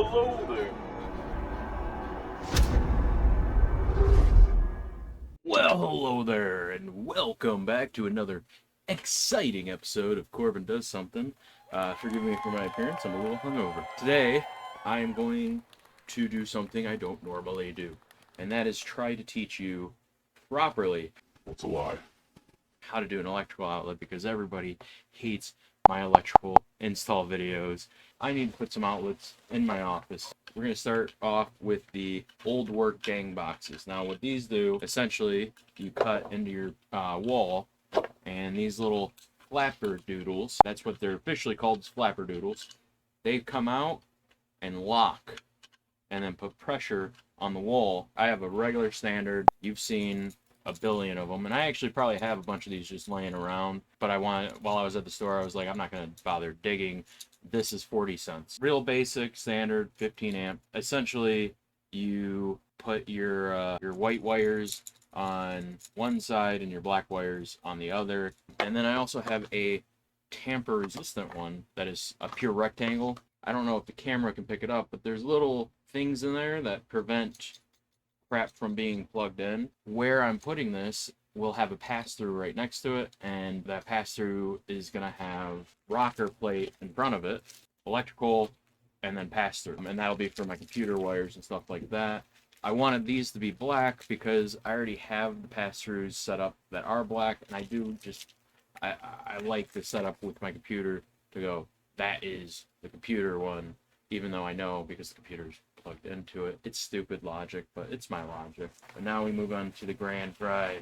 hello there. Well, hello there, and welcome back to another exciting episode of Corbin Does Something. Forgive me for my appearance, I'm a little hungover. Today, I am going to do something I don't normally do, and that is try to teach you properly. What's a lie? How to do an electrical outlet, because everybody hates my electrical install videos. I need to put some outlets in my office. We're going to start off with the old work gang boxes. Now what these do, essentially, you cut into your wall, and these little flapper doodles, that's what they're officially called, is flapper doodles, they come out and lock and then put pressure on the wall. I have a regular standard. You've seen a billion of them, and I actually probably have a bunch of these just laying around, but while I was at the store, I was like, I'm not going to bother digging. This is 40 cents. Real basic, standard, 15 amp. Essentially, you put your white wires on one side and your black wires on the other. And then I also have a tamper-resistant one that is a pure rectangle. I don't know if the camera can pick it up, but there's little things in there that prevent crap from being plugged in. Where I'm putting this will have a pass-through right next to it, and that pass-through is going to have rocker plate in front of it, electrical, and then pass-through, and that'll be for my computer wires and stuff like that. I wanted these to be black because I already have the pass-throughs set up that are black, and I like the setup with my computer to go, that is the computer one, even though I know because the computer's plugged into it. It's stupid logic, but it's my logic. And now we move on to the grand prize.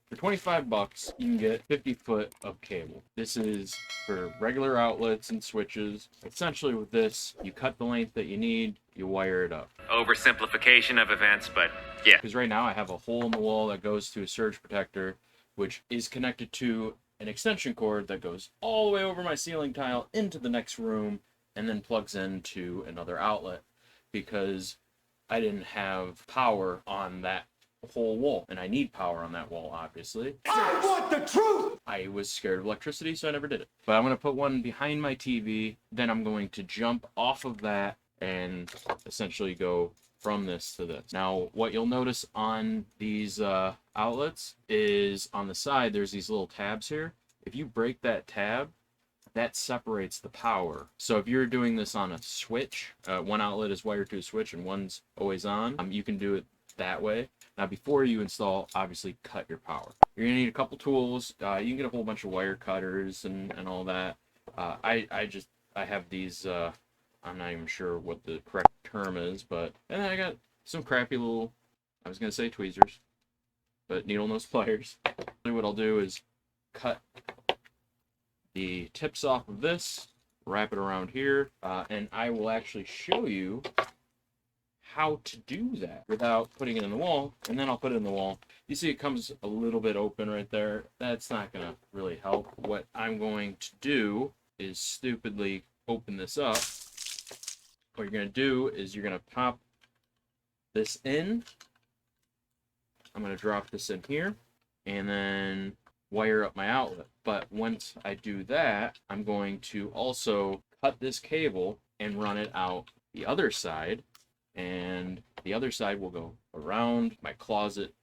For 25 bucks, you can get 50 foot of cable. This is for regular outlets and switches. Essentially with this, you cut the length that you need, you wire it up. Oversimplification of events, but yeah. Because right now I have a hole in the wall that goes to a surge protector, which is connected to an extension cord that goes all the way over my ceiling tile into the next room and then plugs into another outlet, because I didn't have power on that whole wall, and I need power on that wall, obviously. I want the truth! I was scared of electricity, so I never did it. But I'm going to put one behind my TV, then I'm going to jump off of that and essentially go from this to this. Now, what you'll notice on these outlets is on the side, there's these little tabs here. If you break that tab, that separates the power. So if you're doing this on a switch, one outlet is wired to a switch and one's always on, you can do it that way. Now, before you install, obviously cut your power. You're gonna need a couple tools. You can get a whole bunch of wire cutters and all that. I have these, I'm not even sure what the correct term is, but, and then I got some crappy little, I was gonna say tweezers, but needle nose pliers. What I'll do is cut the tips off of this, wrap it around here, and I will actually show you how to do that without putting it in the wall, and then I'll put it in the wall. You see it comes a little bit open right there. That's not going to really help. What I'm going to do is stupidly open this up. What you're going to do is you're going to pop this in. I'm going to drop this in here, and then wire up my outlet. But once I do that, I'm going to also cut this cable and run it out the other side, and the other side will go around my closet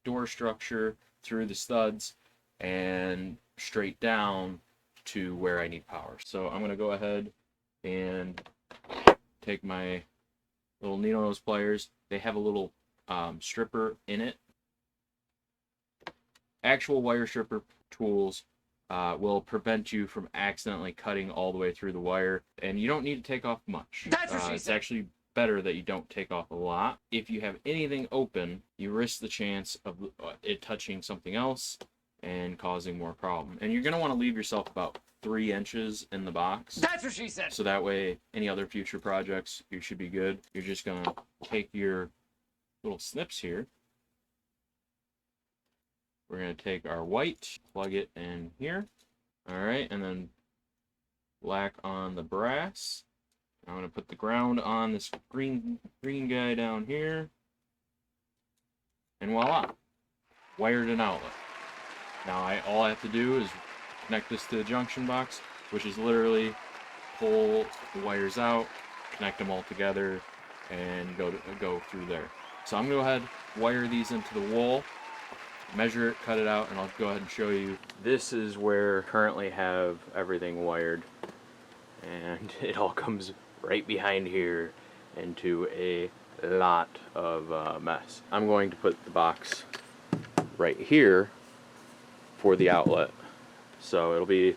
door structure, through the studs, and straight down to where I need power. So I'm going to go ahead and take my little needle nose pliers. They have a little stripper in it. Actual wire stripper tools will prevent you from accidentally cutting all the way through the wire, and you don't need to take off much. That's what she it's said. actually better that you don't take off a lot. If you have anything open, you risk the chance of it touching something else and causing more problem. And you're going to want to leave yourself about 3 inches in the box. That's what she said. So that way, any other future projects, you should be good. You're just going to take your little snips here. We're going to take our white, plug it in here. All right, and then black on the brass. I'm going to put the ground on this green guy down here. And voila, wired an outlet. Now all I have to do is connect this to the junction box, which is literally pull the wires out, connect them all together and go through there. So I'm gonna go ahead, wire these into the wall, measure it, cut it out, and I'll go ahead and show you. This is where I currently have everything wired, and it all comes right behind here into a lot of mess. I'm going to put the box right here for the outlet, so it'll be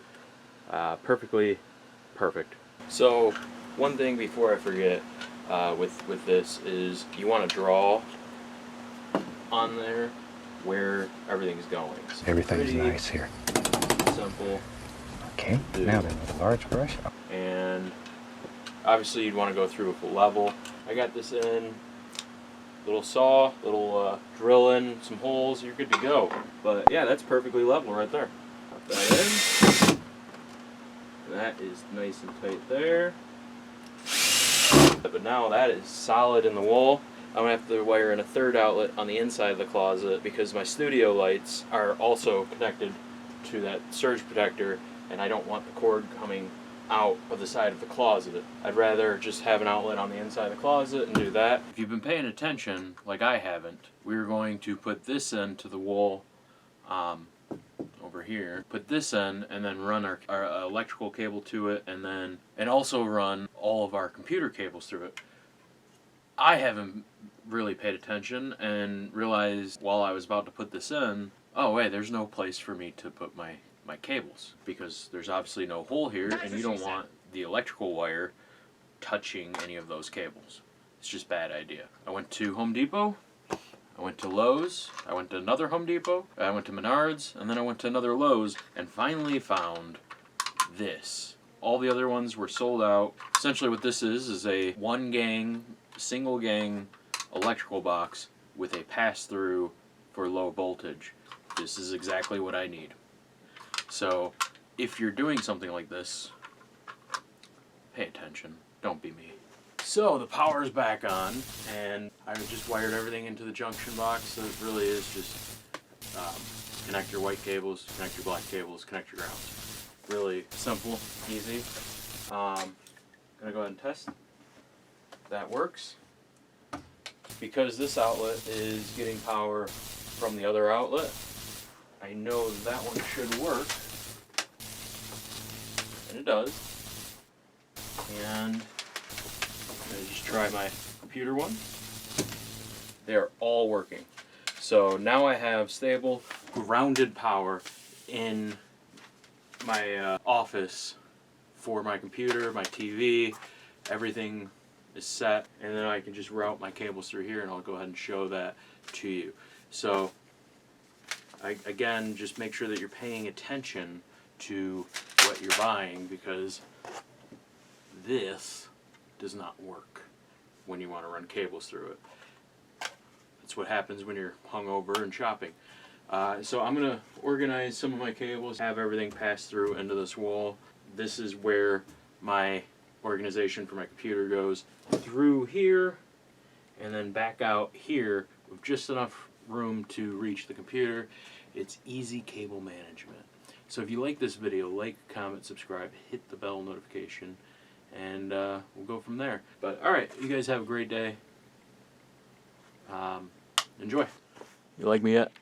perfectly perfect. So one thing before I forget, with this is you want to draw on there where everything's going. So Everything's nice here. simple. Okay, now then with a large brush. And obviously you'd want to go through with a level. I got this in, little saw, little drill in some holes, you're good to go. But yeah, that's perfectly level right there. Pop that in. That is nice and tight there. But now that is solid in the wall. I'm gonna have to wire in a third outlet on the inside of the closet because my studio lights are also connected to that surge protector, and I don't want the cord coming out of the side of the closet. I'd rather just have an outlet on the inside of the closet and do that. If you've been paying attention, like I haven't, we're going to put this into the wall over here, put this in, and then run our electrical cable to it, and also run all of our computer cables through it. I haven't really paid attention and realized while I was about to put this in, oh wait, there's no place for me to put my cables, because there's obviously no hole here, and you don't want the electrical wire touching any of those cables. It's just a bad idea. I went to Home Depot, I went to Lowe's, I went to another Home Depot, I went to Menards, and then I went to another Lowe's, and finally found this. All the other ones were sold out. Essentially what this is a one gang, single gang electrical box with a pass-through for low voltage. This is exactly what I need. So if you're doing something like this, pay attention. Don't be me. So the power's back on, and I just wired everything into the junction box. So it really is just connect your white cables, connect your black cables, connect your grounds. Really simple, easy. Gonna go ahead and test. That works. Because this outlet is getting power from the other outlet, I know that one should work. And it does. And I just try my computer one. They're all working. So now I have stable, grounded power in my office for my computer, my TV, everything is set, and then I can just route my cables through here, and I'll go ahead and show that to you. So again, just make sure that you're paying attention to what you're buying, because this does not work when you want to run cables through it. That's what happens when you're hungover and shopping. So I'm going to organize some of my cables, have everything pass through into this wall. This is where my organization for my computer goes through here and then back out here with just enough room to reach the computer. It's easy cable management. So if you like this video, like, comment, subscribe, hit the bell notification, and we'll go from there. But alright, you guys have a great day. Enjoy. You like me yet?